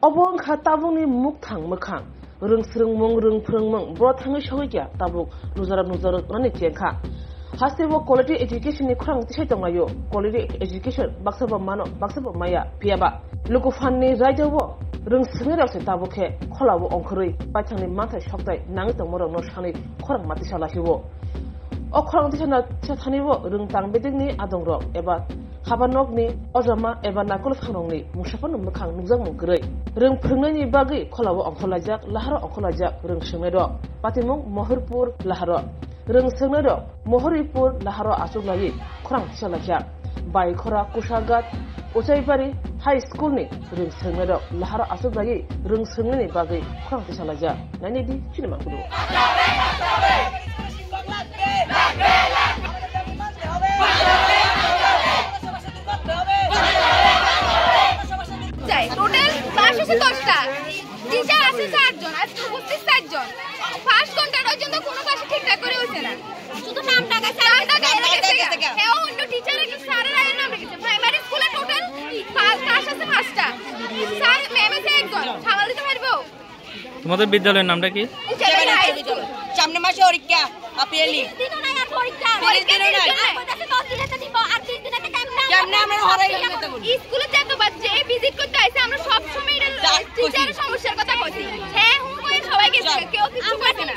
Obong Hatabuni Muktang Makang, Rung Srung Mung Rung Prung Mung, brought Hangishoya, Tabuk, Nuzara Nanicheka. Hasevo quality education ni Krang Tishamayo, quality education, Baxaba Mano, Baxaba Maya, Piaba. Lukufani Rajawo, Rung Smira Tabuke, Kolawo Onkuri, Batani Mata Shoktai, Nangita Moro Noshani, Korang Matishala Hiwo. O Krang Tishana Chatanivo, Rung Tang Bedini, Adonro, Eba. Habanogni, Ozama, Eva Nakul Hanoni, Mushapan Makang Nuzam Grey. Ring Prunani Bagi, Kolawa Onkolajak, Lahara Onkolajak, Ring Shemedo, Patimong, Mohurpur, Lahara. Ring Semedo, Mohuripur, Lahara Asuglayi, Krang Shalajak. By Kora Kushagat, Usaibari, High School ni, Ring Semedo, Lahara Asuglayi, Ring Semini Bagi, Krang Shalajak. Nanidi, Chinamakuru. Total class আছে 10টা teacher আছে 4 জন আর উপস্থিত 4 জন first ঘন্টা পর্যন্ত কোনো class ঠিকঠাক করে হইছে না শুধু নামটা গেছে হ্যাঁ অন্য টিচারের কি স্যারের আগে নাম রেখেছে প্রাইমারি স্কুলে টোটাল ক্লাস আছে 5টা স্যার ম্যাম আছে একজন সামাল দিতে পারবো তোমাদের বিদ্যালয়ের নামটা কি সামনে মাসে পরীক্ষা আপিলি দিন না আর পরীক্ষা দিন না আমাদের 10 দিনে দিব আর 3 দিনে টাইম না কেমনে আমরা হরাই স্কুলে যতবার যে ভিজিট করতে আইছে আমরা সব সময় এটা টিচারের সমস্যার কথা কইছি হ্যাঁ হুম সবাই গেছে কেউ কিছু করছে না